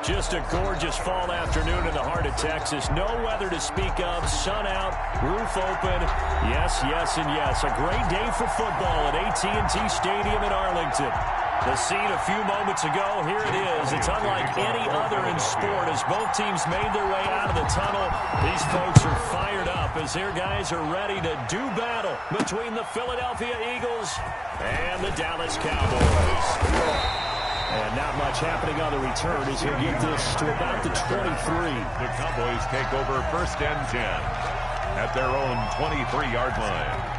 Just a gorgeous fall afternoon in the heart of Texas. No weather to speak of. Sun out, roof open. Yes, yes, and yes. A great day for football at AT&T Stadium in Arlington. The scene a few moments ago, here it is. It's unlike any other in sport as both teams made their way out of the tunnel. These folks are fired up as their guys are ready to do battle between the Philadelphia Eagles and the Dallas Cowboys. And not much happening on the return as you get this to about the 23. The Cowboys take over 1st and 10 at their own 23-yard line.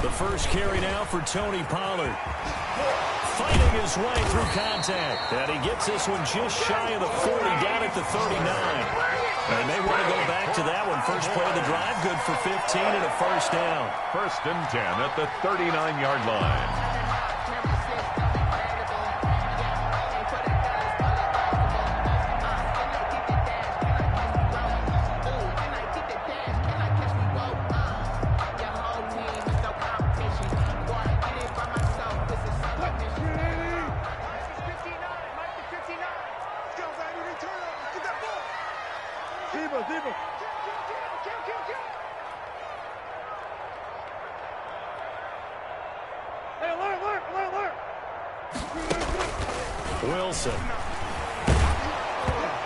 The first carry now for Tony Pollard. Fighting his way through contact. And he gets this one just shy of the 40, down at the 39. They may want to go back to that one. First play of the drive, good for 15 and a first down. 1st and 10 at the 39-yard line. Wilson.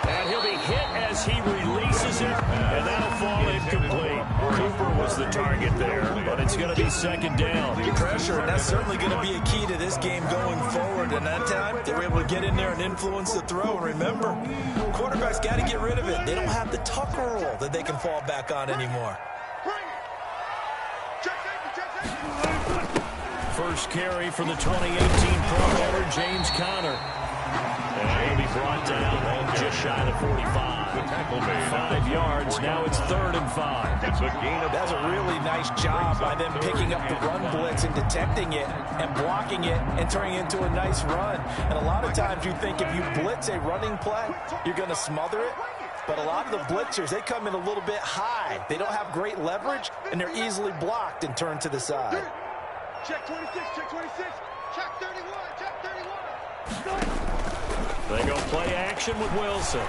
And he'll be hit as he releases it, and that'll fall incomplete. Cooper was the target there, but it's going to be 2nd down. Pressure, and that's certainly going to be a key to this game going forward. And that time, they were able to get in there and influence the throw. And remember, quarterbacks got to get rid of it. They don't have the Tucker roll that they can fall back on anymore. First carry for the 2018 Pro Bowler, James Conner. And he'll be brought down just shy of 45. The tackle made 5 yards. Now it's 3rd and 5. It's a gain of That's a really nice job by them picking up the run blitz and detecting it and blocking it and turning it into a nice run. And a lot of times you think if you blitz a running play, you're going to smother it. But a lot of the blitzers, they come in a little bit high. They don't have great leverage, and they're easily blocked and turned to the side. Check 26, check 26, check 31, check 31. They go play action with Wilson.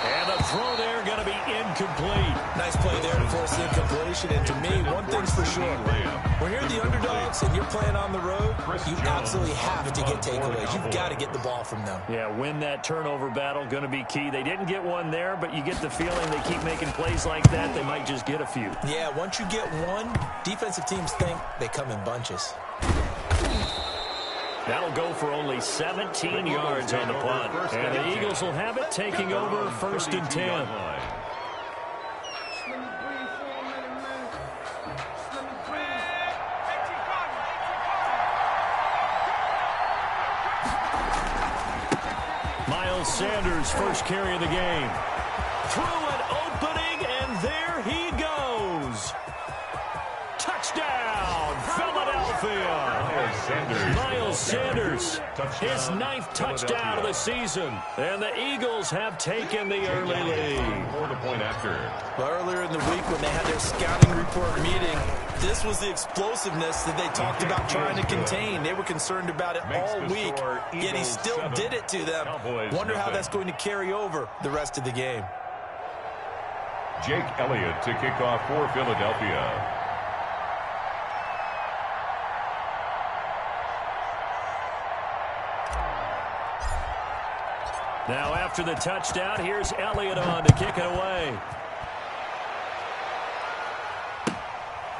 And the throw there going to be incomplete. Nice play there to force the incompletion. And to me, one thing's for sure. When you're the underdogs and you're playing on the road, you absolutely have to get takeaways. You've got to get the ball from them. Yeah, win that turnover battle, going to be key. They didn't get one there, but you get the feeling they keep making plays like that, they might just get a few. Yeah, once you get one, defensive teams think they come in bunches. That'll go for only 17 yards on the punt. And the Eagles will have it, taking over 1st and 10. Miles Sanders, first carry of the game. Through an opening, and there he goes. Touchdown, Philadelphia. Miles Sanders, his 9th touchdown of the season. And the Eagles have taken the early lead. For the point after. Well, earlier in the week when they had their scouting report meeting, this was the explosiveness that they talked about trying to contain. They were concerned about it all week, yet he still did it to them. Wonder how that's going to carry over the rest of the game. Jake Elliott to kick off for Philadelphia. Now after the touchdown, here's Elliott on to kick it away.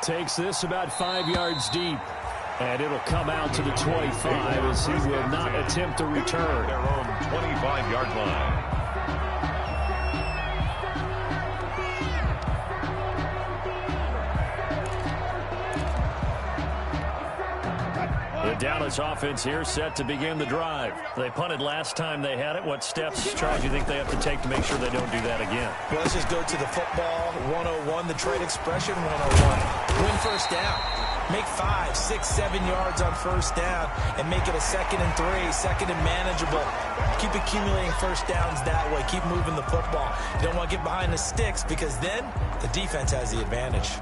Takes this about 5 yards deep. And it'll come out to the 25 as he will not attempt to return. Their own 25-yard line. Dallas offense here set to begin the drive. They punted last time they had it. What steps, Charles, do you think they have to take to make sure they don't do that again? Well, let's just go to the football 101, the trade expression 101. Win first down. Make 5, 6, 7 yards on first down and make it a 2nd and 3, 2nd and manageable. Keep accumulating first downs that way. Keep moving the football. You don't want to get behind the sticks because then the defense has the advantage.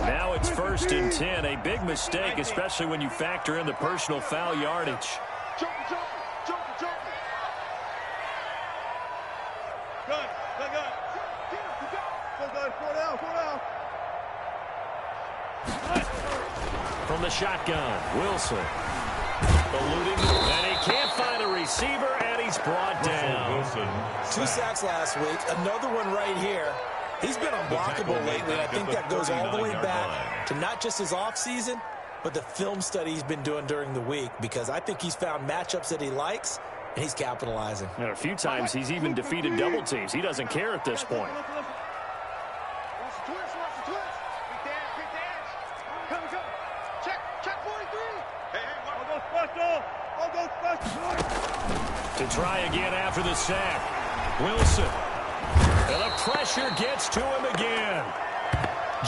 Now it's 1st and 10. A big mistake, especially when you factor in the personal foul yardage. Good. From the shotgun, Wilson. Eluding, and he can't find a receiver, and he's brought down. 2 sacks last week, another one right here. He's been unblockable lately, and I think that goes all the way back to not just his offseason, but the film study he's been doing during the week, because I think he's found matchups that he likes, and he's capitalizing. And a few times he's even defeated double teams. He doesn't care at this point. Watch the twist. Big dance. Come. Check 43. Hey, I'll go special. To try again after the sack. Wilson. And the pressure gets to him again.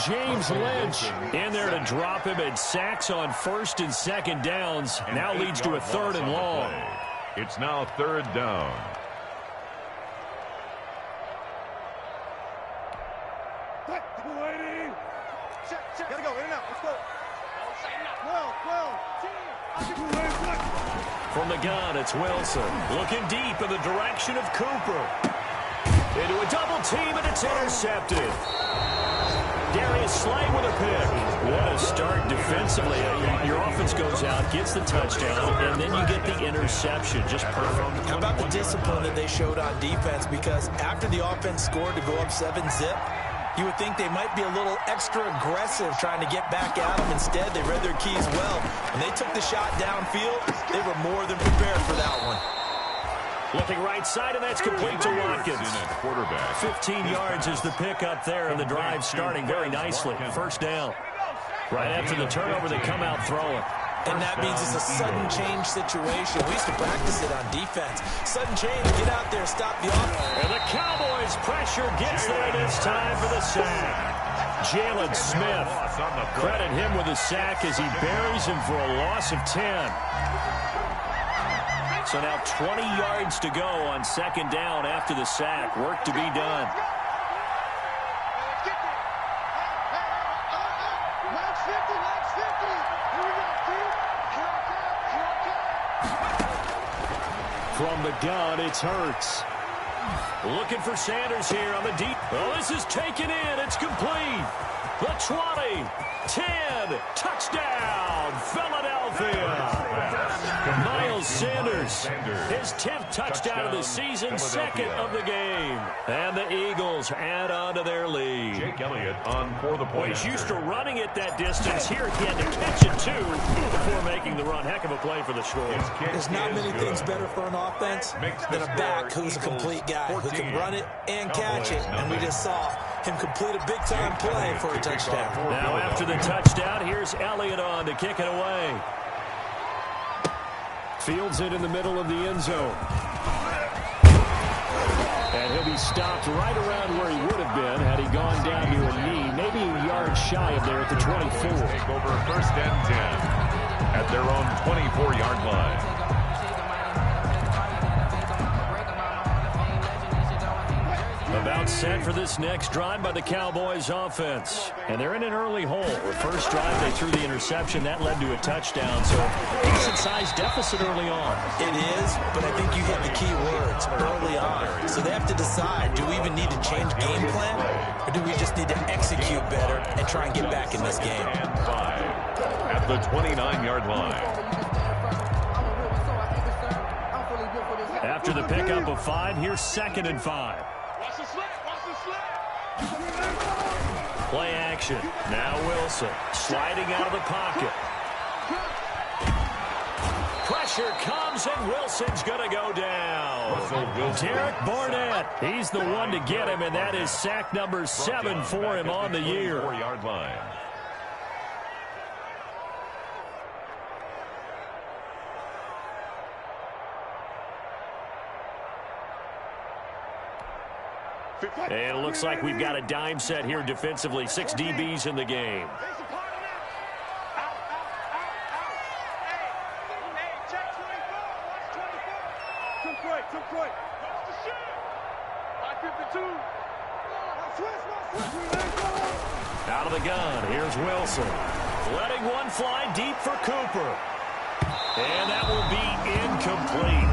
James Lynch in there to drop him, and sacks on 1st and 2nd downs. Now leads to a 3rd and long. It's now 3rd down. Check. Gotta go. In and out. Let's go. Well. From the gun, it's Wilson. Looking deep in the direction of Cooper. Into a double team, and it's intercepted. Darius Slay with a pick. What a start defensively. Your offense goes out, gets the touchdown, and then you get the interception. Just perfect. How about the discipline that they showed on defense? Because after the offense scored to go up 7-zip, you would think they might be a little extra aggressive trying to get back at them. Instead, they read their keys well. When they took the shot downfield, they were more than prepared for that one. Looking right side, and that's complete to Watkins. 15 yards is the pick up there, and the drive starting very nicely. 1st down. Right after the turnover, they come out throwing. And that means it's a sudden change situation. We used to practice it on defense. Sudden change, get out there, stop the offense. And the Cowboys' pressure gets there this time for the sack. Jalen Smith. Credit him with a sack as he buries him for a loss of 10. So now 20 yards to go on 2nd down after the sack. Work to be done. Max 50. Here we go, From the gun, it's Hurts. Looking for Sanders here on the deep. Oh, this is taken in. It's complete. The 20, 10, touchdown, Philadelphia. Miles Sanders, his 10th touchdown of the season, 2nd of the game. And the Eagles add on to their lead. Jake Elliott on for the point. He's used to running it that distance. Here he had to catch it, too, before making the run. Heck of a play for the score. There's not many things better for an offense than a back who's a complete guy, who can run it and catch it. And we just saw him complete a big-time play for a touchdown. Now after the touchdown, here's Elliott on to kick it away. Fields it in the middle of the end zone. And he'll be stopped right around where he would have been had he gone down to a knee, maybe a yard shy of there at the 24. Take over 1st and 10 at their own 24-yard line. About set for this next drive by the Cowboys offense. And they're in an early hole. The first drive, they threw the interception. That led to a touchdown. So decent-sized deficit early on. It is, but I think you hit the key words early on. So they have to decide, do we even need to change game plan? Or do we just need to execute better and try and get back in this game? And 5 at the 29-yard line. After the pickup of 5, here's 2nd and 5. Watch the slip. Play action. Now Wilson sliding out of the pocket. Pressure comes, and Wilson's going to go down. Derek Barnett, he's the one to get him, and that is sack number 7 for him on the year. 4-yard line. And it looks like we've got a dime set here defensively. 6 DBs in the game. Out of the gun, here's Wilson. Letting one fly deep for Cooper. And that will be incomplete.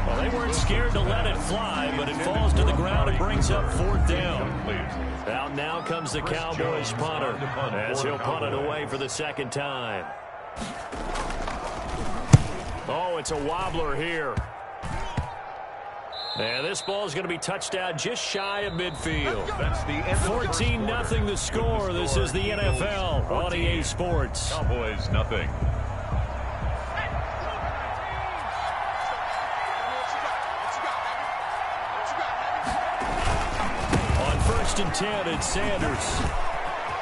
Well, they weren't scared to let it fly, but it falls to the ground and brings up 4th down. Out now comes the Cowboys punter, as he'll punt it away for the 2nd time. Oh, it's a wobbler here. And this ball is going to be touched out just shy of midfield. That's the end 14-0 the score. This is the NFL on EA Sports. Cowboys nothing. On 1st and 10, it's Sanders.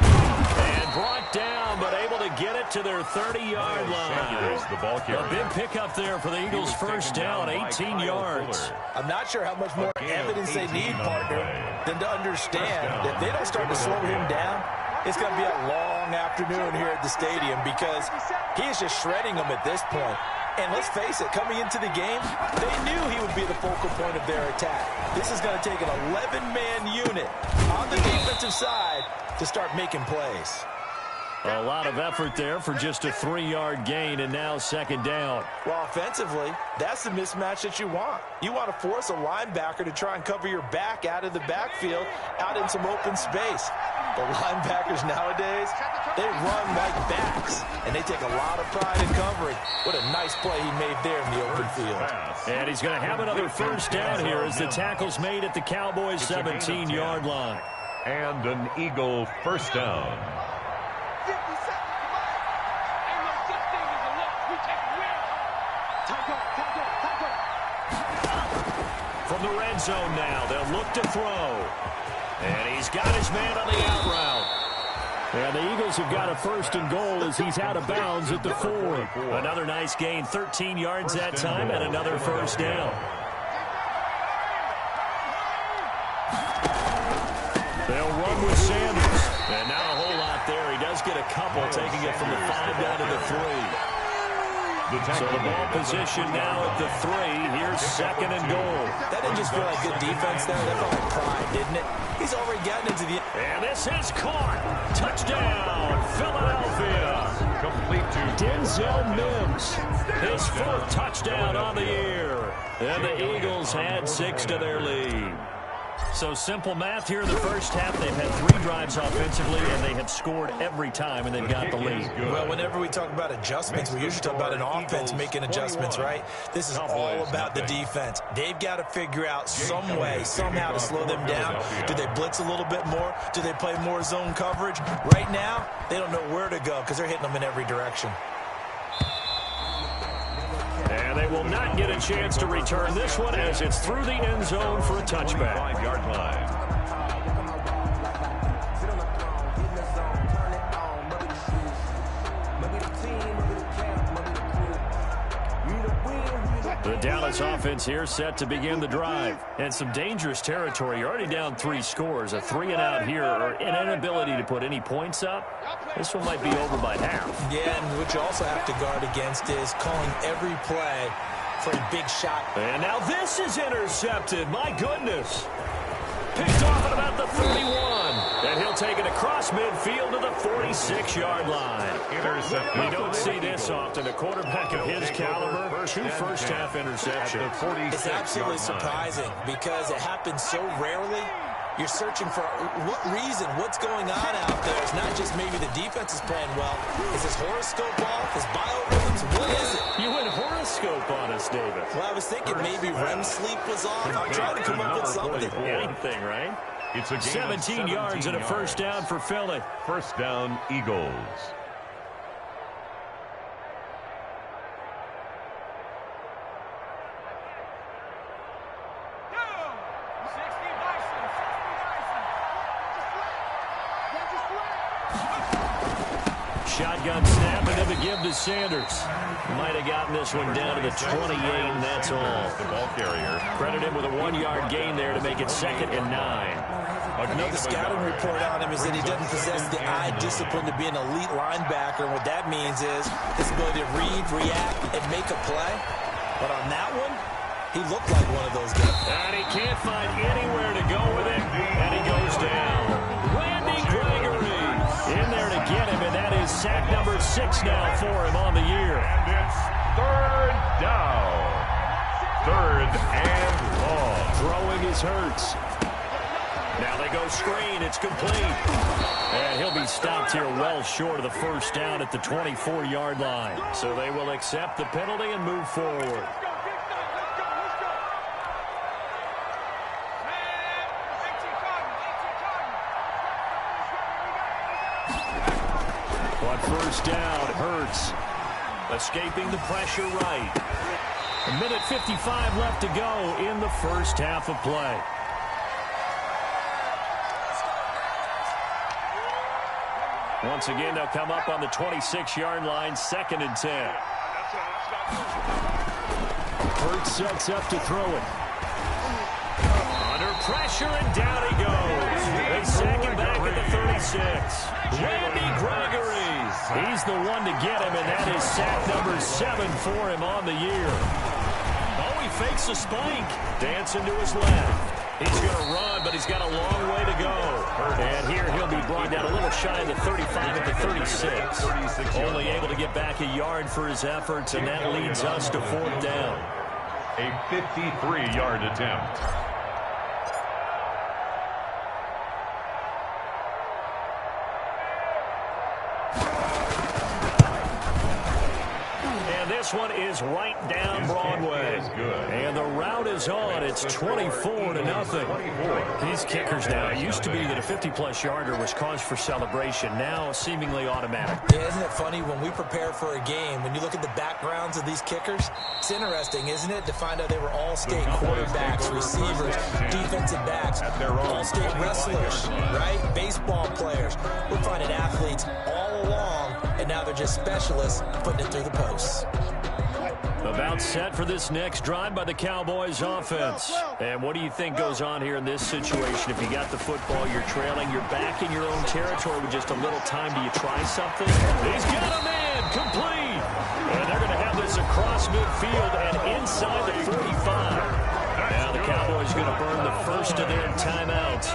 And brought down, but able to get it to their 30-yard line. The ball carrier. A big pickup there for the Eagles' first down, 18 yards. I'm not sure how much more evidence they need, partner, than to understand that if they don't start to slow him down, it's going to be a long afternoon here at the stadium because he is just shredding them at this point. And let's face it, coming into the game, they knew he would be the focal point of their attack. This is going to take an 11-man unit on the defensive side to start making plays. A lot of effort there for just a 3-yard gain, and now 2nd down. Well, offensively, that's the mismatch that you want. You want to force a linebacker to try and cover your back out of the backfield, out in some open space. The linebackers nowadays, they run like backs, and they take a lot of pride in covering. What a nice play he made there in the open field. And he's going to have another 1st down here as the tackle's made at the Cowboys' 17-yard line. And an Eagle 1st down. From the red zone now, they'll look to throw. And he's got his man on the out route. And the Eagles have got a 1st and goal as he's out of bounds at the 4. Another nice gain, 13 yards that time, and another 1st down. They'll run with Sanders. And not a whole lot there. He does get a couple, taking it from the 5 down to the 3. So the ball position now at the 3. Here's 2nd and goal. That didn't just feel like good defense there. That felt like pride, didn't it? He's already gotten into the... And this is caught. Touchdown, Philadelphia. Complete to Denzel Mims. His 4th touchdown on the year. And the Eagles had 6 to their lead. So simple math here in the first half. They've had 3 drives offensively, and they have scored every time, and they've got the lead. Well, whenever we talk about adjustments, we usually talk about an offense making adjustments, right? This is all about the defense. They've got to figure out some way, somehow to slow them down. Do they blitz a little bit more? Do they play more zone coverage? Right now, they don't know where to go because they're hitting them in every direction. And they will not get a chance to return this one as it's through the end zone for a touchback. 5-yard line. The Dallas offense here set to begin the drive. And some dangerous territory. You're already down 3 scores. A 3-and-out here, or an inability to put any points up. This one might be over by half. Yeah, and what you also have to guard against is calling every play for a big shot. And now this is intercepted. My goodness. Picked off at about the 31. And he'll take it across midfield to the 46-yard line. Intercepted. We don't see this often. A quarterback of his caliber, 2 first-half interceptions. It's absolutely surprising because it happens so rarely. You're searching for what reason, what's going on out there. It's not just maybe the defense is playing well. Is his horoscope off? His biorhythms? What is it? You went horoscope on us, David. Well, I was thinking maybe REM sleep was off. I'm trying to come up with something. Anything, right? It's a game 17 yards and a first down for Philly. 1st down, Eagles. shotgun snap and then the give to Sanders. Might have gotten this one down to the 28, and that's all. The ball carrier. Credit him with a 1-yard gain there to make it 2nd and 9. Another scouting report on him is that he doesn't possess the eye discipline to be an elite linebacker. And what that means is his ability to read, react, and make a play. But on that one, he looked like one of those guys. And he can't find anywhere to go with it, and he goes down. Randy Gregory in there to get him, and that is sack number 6 now for him on the year. And it's 3rd down. 3rd and long. Throwing is Hurts. Now they go screen. It's complete. And he'll be stopped here well short of the 1st down at the 24-yard line. So they will accept the penalty and move forward. On 1st down, Hurts escaping the pressure right. 1:55 left to go in the 1st half of play. Once again, they'll come up on the 26-yard line, 2nd and 10. Hurts sets up to throw it. Under pressure, and down he goes. They sack him back at the 36. Randy Gregory. He's the one to get him, and that is sack number 7 for him on the year. Oh, he fakes a spike. Dancing to his left. He's going to run, but he's got a long way to go. And here he'll be brought down a little shy of the 35 at the 36. Only able to get back a yard for his efforts, and that leads us to 4th down. A 53-yard attempt. This one is right down Broadway. And the route is on. It's 24-0. These kickers now, it used to be that a 50-plus yarder was cause for celebration. Now seemingly automatic. Yeah, isn't it funny when we prepare for a game, when you look at the backgrounds of these kickers, it's interesting, isn't it, to find out they were all-state quarterbacks, receivers, defensive backs, all-state wrestlers, right? Baseball players. We're finding athletes all along, and now they're just specialists putting it through the posts. About set for this next drive by the Cowboys offense. And what do you think goes on here in this situation? If you got the football, you're trailing, you're back in your own territory with just a little time. Do you try something? He's got a man, complete. And they're going to have this across midfield and inside the 45. Now the Cowboys going to burn the first of their timeouts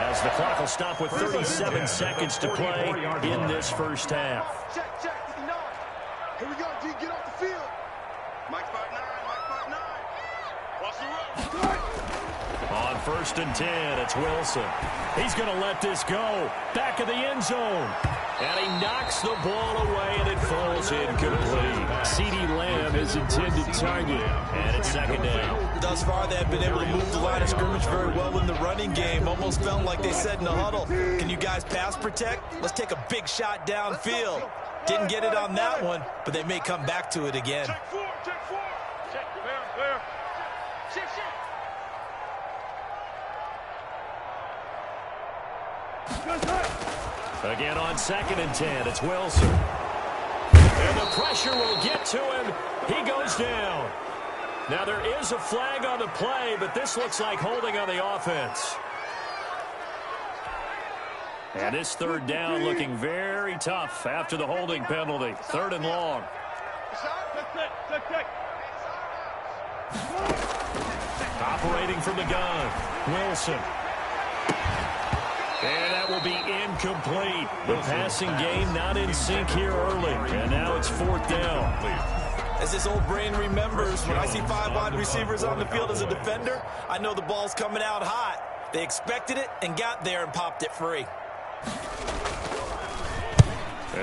as the clock will stop with 37 seconds to play in this 1st half. Check, this is 9. Here we go, D, get off the field. Mike 5-9, Mike 5-9. Watch the run. On 1st and 10, it's Wilson. He's going to let this go. Back of the end zone. And he knocks the ball away, and it falls incomplete. CeeDee Lamb is intended target, and it's 2nd down. Thus far, they have been able to move the line of scrimmage very well in the running game. Almost felt like they said in the huddle, can you guys pass protect? Let's take a big shot downfield. Didn't get it on that one, but they may come back to it again. Check 4. Check, clear. Check. Again on 2nd and 10, it's Wilson. And the pressure will get to him. He goes down. Now there is a flag on the play, but this looks like holding on the offense. And this 3rd down looking very tough after the holding penalty. 3rd and long. Operating from the gun, Wilson. And that will be incomplete. The passing game not in sync here early. And now it's 4th down. As this old brain remembers, when I see 5 wide receivers on the field as a defender, I know the ball's coming out hot. They expected it and got there and popped it free.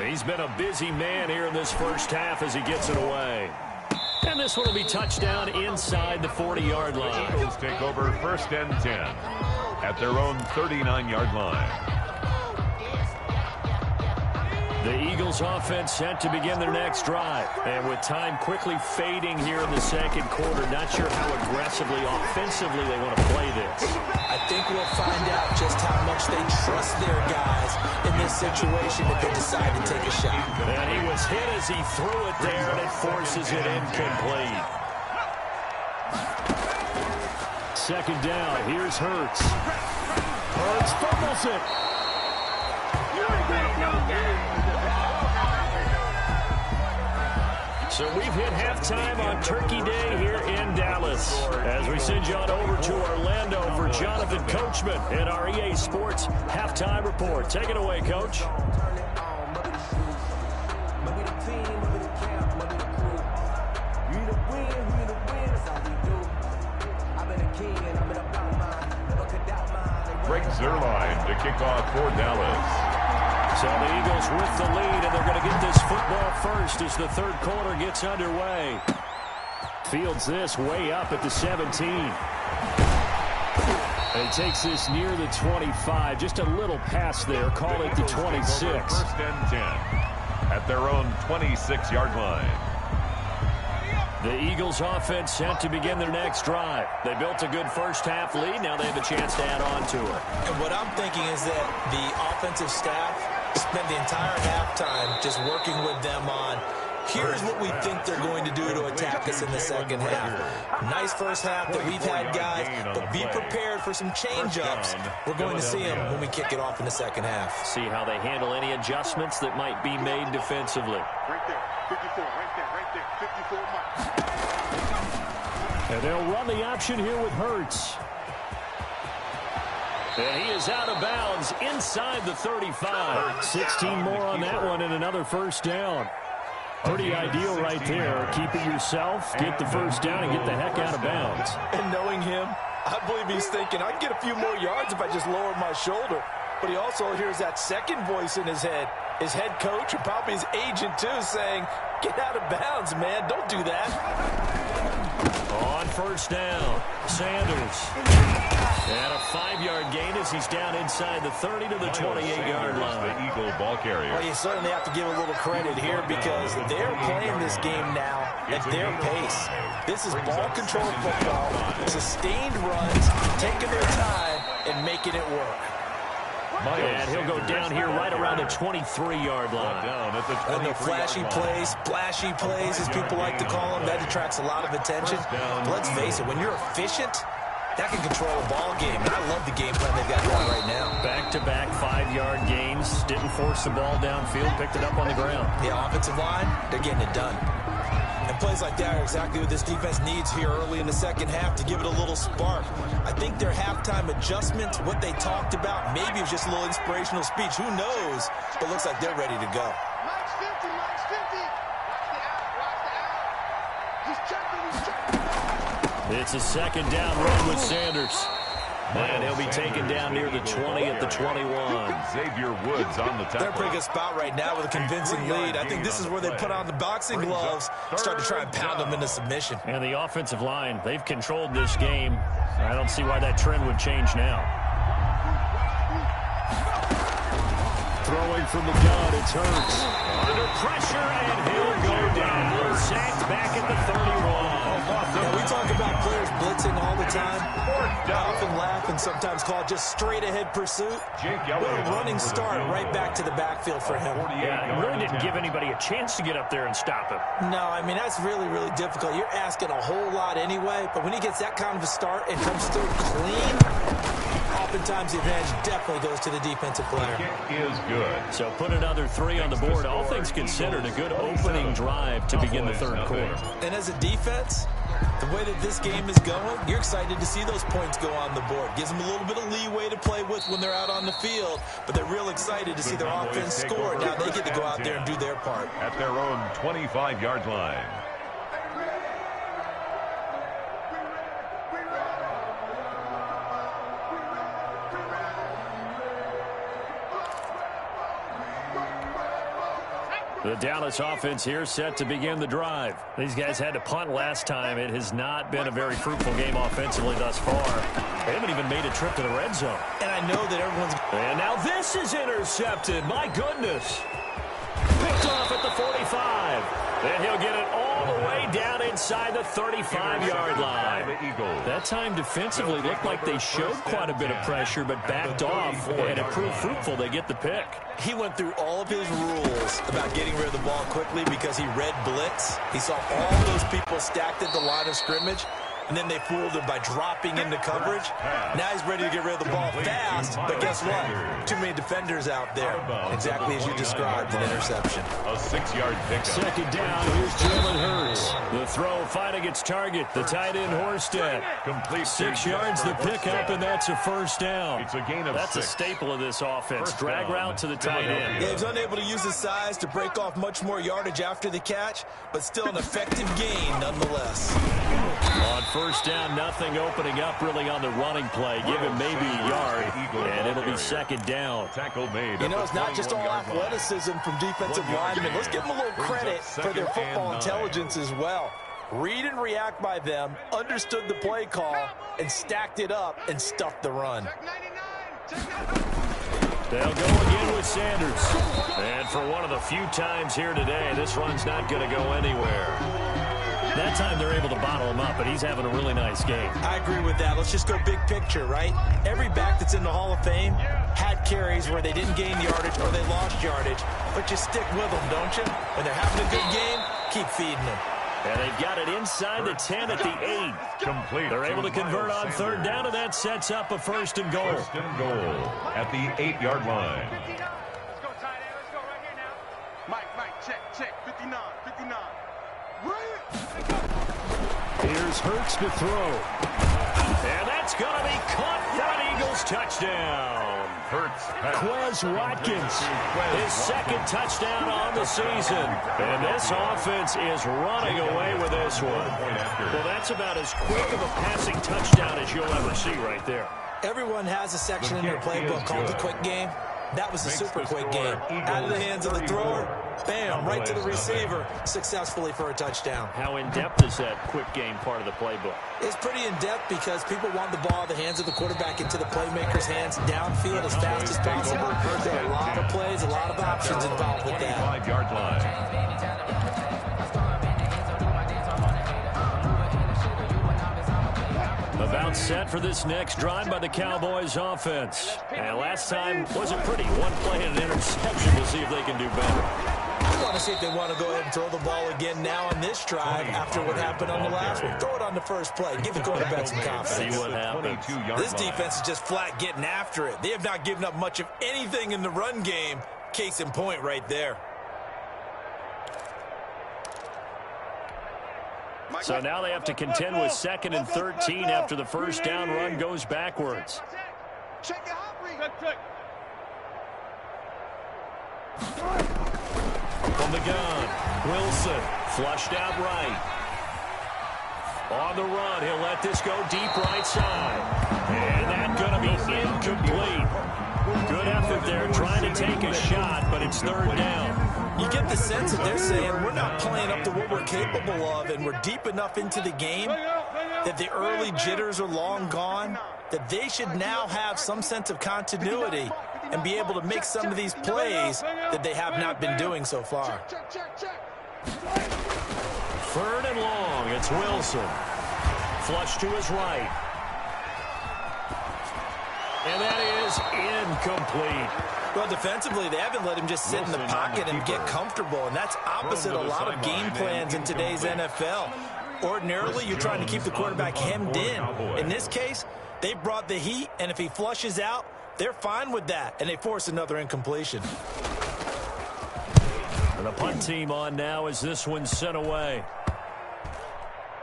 He's been a busy man here in this 1st half as he gets it away. And this one will be touchdown inside the 40-yard line. Eagles take over 1st and 10 at their own 39-yard line. The Eagles offense set to begin their next drive. And with time quickly fading here in the second quarter, not sure how aggressively, offensively they want to play this. I think we'll find out just how much they trust their guys in this situation if they decide to take a shot. And he was hit as he threw it there, and it forces it incomplete. Second down, here's Hurts. Hurts fumbles it. So we've hit halftime on Turkey Day here in Dallas. As we send you on over to Orlando for Jonathan Coachman in our EA Sports Halftime Report. Take it away, Coach. Greg Zuerlein to kick off for Dallas. So the Eagles with the lead, and they're going to get this football first as the third quarter gets underway. Fields this way up at the 17. And he takes this near the 25. Just a little pass there. Call it the 26. First and 10 at their own 26-yard line. The Eagles offense set to begin their next drive. They built a good first half lead. Now they have a chance to add on to it. And what I'm thinking is that the offensive staff spent the entire halftime just working with them on, here's what we think they're going to do to attack us in the second half. Nice first half that we've had, guys, but be prepared for some change-ups. We're going to see them when we kick it off in the second half. See how they handle any adjustments that might be made defensively. Right there, 54, right there, 54 miles. And they'll run the option here with Hurts. And he is out of bounds inside the 35. 16 more on that one and another first down. Pretty ideal right there. Keep it yourself, get the first down, and get the heck out of bounds. And knowing him, I believe he's thinking, I can get a few more yards if I just lower my shoulder. But he also hears that second voice in his head. His head coach, and probably his agent too, saying, get out of bounds, man. Don't do that. On first down, Sanders. And a 5-yard gain as he's down inside the 30 to the 28-yard line. The Eagle ball carrier. Well, you certainly have to give a little credit here because they're playing this game now at their pace. This is ball control football, sustained runs, taking their time and making it work. And he'll go down here right around the 23-yard line. Down at the And the flashy plays, splashy plays, as people like to call them, that attracts a lot of attention. But let's face it, when you're efficient, that can control a ball game. And I love the game plan they've got going right now. Back-to-back 5-yard gains. Didn't force the ball downfield. Picked it up on the ground. The offensive line, they're getting it done. And plays like that are exactly what this defense needs here early in the second half to give it a little spark. I think their halftime adjustment, what they talked about, maybe it was just a little inspirational speech. Who knows? But looks like they're ready to go. Mike's 50, Mike's 50. Watch the out. He's checking. It's a second down run with Sanders. And he'll be taken down near the 20 at the 21. Xavier Woods on the tackle. They're in a pretty good spot right now with a convincing lead. I think this is where they put on the boxing gloves, start to try and pound them into submission. And the offensive line, they've controlled this game. I don't see why that trend would change now. Throwing from the gun, it's Hurts. Under pressure, and he'll go down. Sacked back at the 31. Yeah, we talk about players blitzing all the time. I often laugh and sometimes call it just straight-ahead pursuit. What a running start right back to the backfield for him. Yeah, it really didn't give anybody a chance to get up there and stop him. No, I mean, that's really, really difficult. You're asking a whole lot anyway, but when he gets that kind of a start and comes through clean, oftentimes the advantage definitely goes to the defensive player. Kick is good. So put another 3 on the board. All things considered, a good opening drive to begin the third quarter. And as a defense, the way that this game is going, you're excited to see those points go on the board. Gives them a little bit of leeway to play with when they're out on the field, but they're real excited to see their offense score. Now they get to go out there and do their part. At their own 25-yard line. The Dallas offense here set to begin the drive. These guys had to punt last time. It has not been a very fruitful game offensively thus far. They haven't even made a trip to the red zone. And I know that everyone's... And now this is intercepted. My goodness. picked off at the 45. And he'll get it all the way down inside the 35-yard line. That time defensively looked like they showed quite a bit of pressure, but backed off, and it proved fruitful. They get the pick. He went through all of his rules about getting rid of the ball quickly because he read blitz. He saw all those people stacked at the line of scrimmage, and then they fooled him by dropping into coverage. Now he's ready to get rid of the ball fast, but guess what? Too many defenders out there. Exactly as you described, an interception. A 6-yard pickup. Second down, here's Jalen Hurts. The throw finding its target, the tight end Horsted. Complete 6 yards the pickup, and that's a first down. It's a gain of That's 6. a staple of this offense. First Drag down. route to the tight end. Yeah, he's unable to use his size to break off much more yardage after the catch, but still an effective gain nonetheless. On first down, nothing opening up really on the running play. Give him maybe a yard, and it'll be second down. Tackle made. You know, it's not just all athleticism from defensive linemen. Let's give them a little credit for their football intelligence as well. Read and react by them, understood the play call, and stacked it up and stuffed the run. They'll go again with Sanders. And for one of the few times here today, this run's not going to go anywhere. That time they're able to bottle him up, but he's having a really nice game. I agree with that. Let's just go big picture, right? Every back that's in the Hall of Fame had carries where they didn't gain yardage or they lost yardage, but you stick with them, don't you? When they're having a good game, keep feeding them. And they've got it inside the 10 at the 8. Complete. They're able to convert on third down, and that sets up a first and goal. First and goal at the 8-yard line. Let's go, tight end. Let's go right here now. Mike, check. 59. Here's Hurts to throw. And that's going to be caught for an Eagles touchdown. Hurts. Quez Watkins, his second touchdown on the season. And this offense is running away with this one. Well, that's about as quick of a passing touchdown as you'll ever see right there. Everyone has a section in their playbook called the quick game. That was a super quick game. Out of the hands of the thrower, bam, right to the receiver, successfully for a touchdown. How in-depth is that quick game part of the playbook? It's pretty in-depth because people want the ball out of the hands of the quarterback into the playmaker's hands downfield as fast as possible. There are a lot of plays, a lot of options involved with that. 5-yard line. About set for this next drive by the Cowboys offense. And last time wasn't pretty. One play and an interception. We'll see if they can do better. I want to see if they want to go ahead and throw the ball again now on this drive after what happened on the last one. Throw it on the first play. Give the quarterback some confidence. See what happens. This defense is just flat getting after it. They have not given up much of anything in the run game. Case in point right there. So now they have to contend with 2nd and 13 after the first down run goes backwards. From the gun, Wilson flushed out right. On the run, he'll let this go deep right side. And that's going to be incomplete. Good effort there, trying to take a shot, but it's third down. You get the sense that they're saying we're not playing up to what we're capable of, and we're deep enough into the game that the early jitters are long gone, that they should now have some sense of continuity and be able to make some of these plays that they have not been doing so far. Third and long, it's Wilson. Flush to his right. And that is incomplete. Well, defensively, they haven't let him just sit in the pocket and get comfortable, and that's opposite a lot of game plans in today's NFL. Ordinarily, you're trying to keep the quarterback hemmed in. In this case, they brought the heat, and if he flushes out, they're fine with that, and they force another incompletion. And the punt team on now as this one's sent away.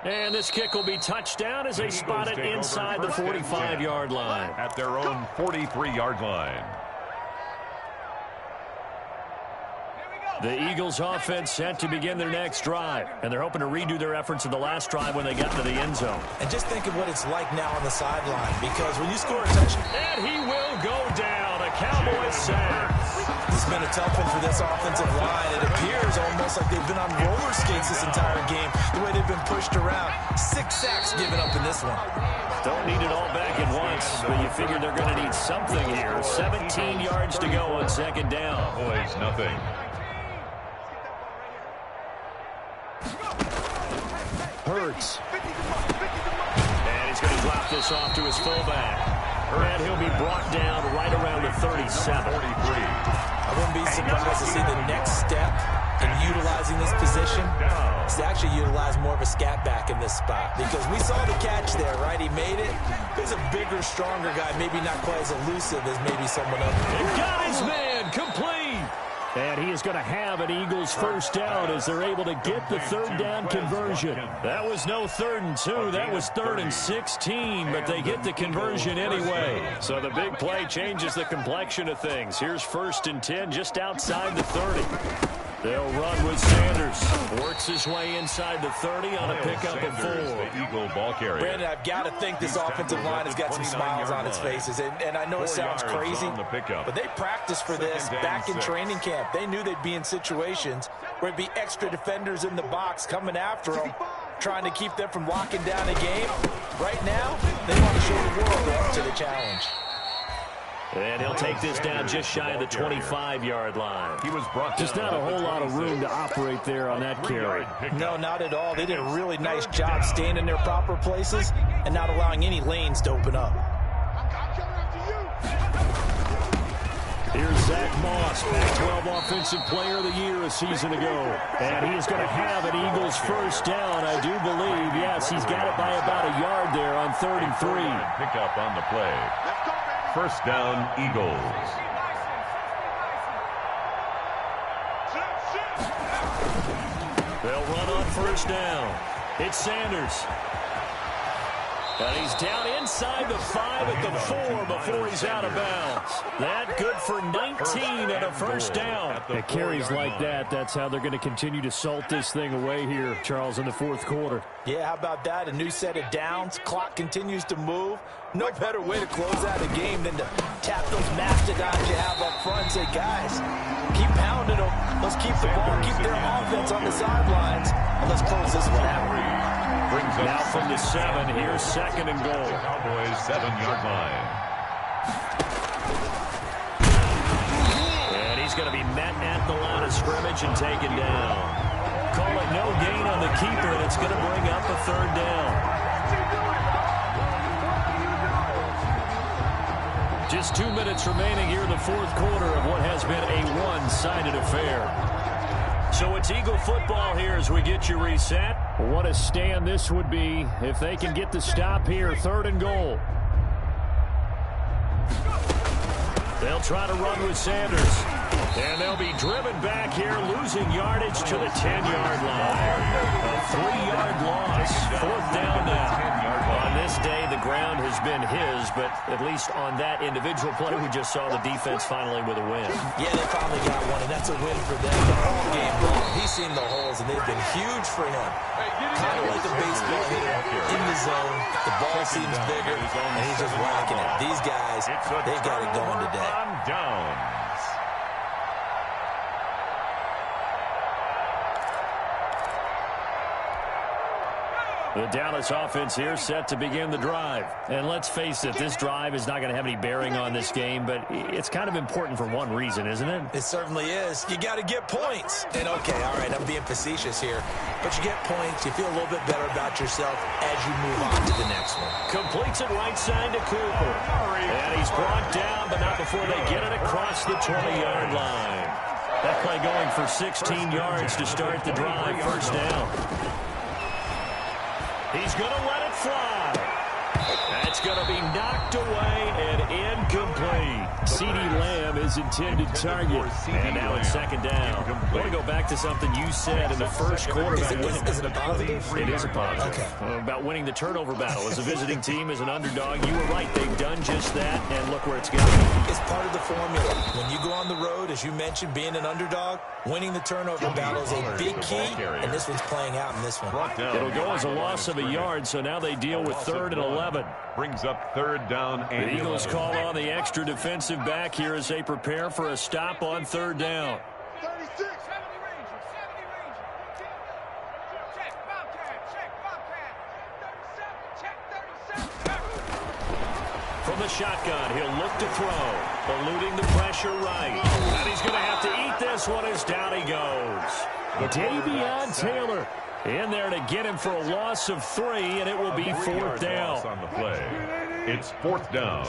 And this kick will be touchdown as they spot it inside the 45-yard line. At their own 43-yard line. The Eagles offense set to begin their next drive. And they're hoping to redo their efforts of the last drive when they got to the end zone. And just think of what it's like now on the sideline, because when you score a touchdown... And he will go down. A Cowboys sack. This has been a tough one for this offensive line. It appears almost like they've been on roller skates this entire game, the way they've been pushed around. 6 sacks given up in this one. Don't need it all back at once, but you figure they're going to need something here. 17 yards to go on second down. Boys, nothing. Hurts. And he's going to drop this off to his fullback. And he'll be brought down right around the 37. I wouldn't be surprised to see the next step in utilizing this position is to actually utilize more of a scat back in this spot. Because we saw the catch there, right? He made it. He's a bigger, stronger guy, maybe not quite as elusive as maybe someone else. He got his man complete. And he is going to have an Eagles first down as they're able to get the third down conversion. That was no 3rd and 2. That was 3rd and 16, but they get the conversion anyway. So the big play changes the complexion of things. Here's 1st and 10 just outside the 30. They'll run with Sanders. Works his way inside the 30 on a pickup of 4. Eagle ball carrier. Brandon, I've got to think this offensive line has got some smiles on its faces. And I know it sounds crazy, but they practiced for this back in training camp. They knew they'd be in situations where it'd be extra defenders in the box coming after them, trying to keep them from locking down a game. Right now, they want to show the world they're up to the challenge. And he'll take this down just shy of the 25-yard line. He was brought just not a whole lot of room to operate there on that carry. No, not at all. They did a really nice job staying in their proper places and not allowing any lanes to open up. Here's Zach Moss, Pac-12 Offensive Player of the Year a season ago. And he is going to have an Eagles first down, I do believe. Yes, he's got it by about a yard there on 3rd and 3. Pick up on the play. First down, Eagles. They'll run on first down. It's Sanders. And he's down inside the 5 at the 4 before he's out of bounds. That good for 19 and a first down. It carries like that. That's how they're going to continue to salt this thing away here, Charles, in the 4th quarter. Yeah, how about that? A new set of downs. Clock continues to move. No better way to close out a game than to tap those mastodons you have up front and say, guys, keep pounding them. Let's keep the ball, keep their offense on the sidelines, and let's close this one out. Now from the 7, here's 2nd and goal. Cowboys 7-yard line. And he's going to be met at the line of scrimmage and taken down. Call it no gain on the keeper, and it's going to bring up a 3rd down. Just 2 minutes remaining here in the 4th quarter of what has been a one-sided affair. So it's Eagle football here as we get you reset. What a stand this would be if they can get the stop here, 3rd and goal. They'll try to run with Sanders. And they'll be driven back here, losing yardage to the 10-yard line. A 3-yard loss, 4th down now. On this day, the ground has been his, but at least on that individual play, we just saw the defense finally with a win. Yeah, they finally got one, and that's a win for them. The whole game long, he's seen the holes, and they've been huge for him. Kind of like a baseball hitter in the zone. The ball seems bigger, and he's just rocking it. These guys, they've got it going today. Downs. The Dallas offense here set to begin the drive. And let's face it, this drive is not going to have any bearing on this game, but it's kind of important for one reason, isn't it? It certainly is. You got to get points. And, okay, all right, I'm being facetious here. But you get points, you feel a little bit better about yourself as you move on to the next one. Completes it right side to Cooper. And he's brought down, but not before they get it across the 20-yard line. That play going for 16 yards to start the drive, first down. He's going to let it fly. That's going to be knocked away and incomplete. CeeDee Lamb is intended target. And now it's 2nd down. I want to go back to something you said in the first quarter. Is it a positive? It is a positive. Okay. About winning the turnover battle. As a visiting team, as an underdog, you were right. They've done just that, and look where it's going. It's part of the formula. When you go on the road, as you mentioned, being an underdog, winning the turnover battle is a big key, and this one's playing out in this one. It'll go as a loss of a yard, so now they deal with 3rd and 11. Brings up 3rd down and the Eagles call on the extra defensive back here as they prepare for a stop on 3rd down. 36. From the shotgun, he'll look to throw, eluding the pressure right. And he's going to have to eat this one as down he goes. Davion Taylor In there to get him for a loss of 3, and it will be 4th down. On the play. It's 4th down.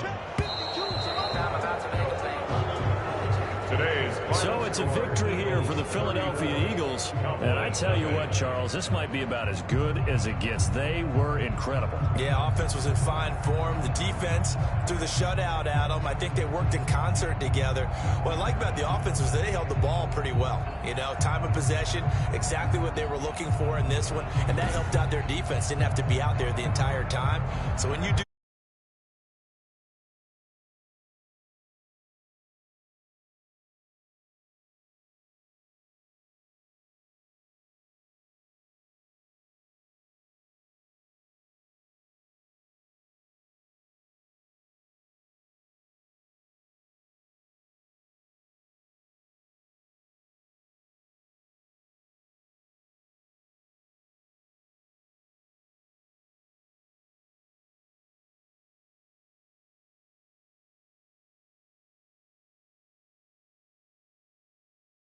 So it's a victory here for the Philadelphia Eagles. And I tell you what, Charles, this might be about as good as it gets. They were incredible. Yeah, offense was in fine form. The defense threw the shutout at them. I think they worked in concert together. What I like about the offense was they held the ball pretty well. You know, time of possession, exactly what they were looking for in this one. And that helped out their defense. Didn't have to be out there the entire time. So when you do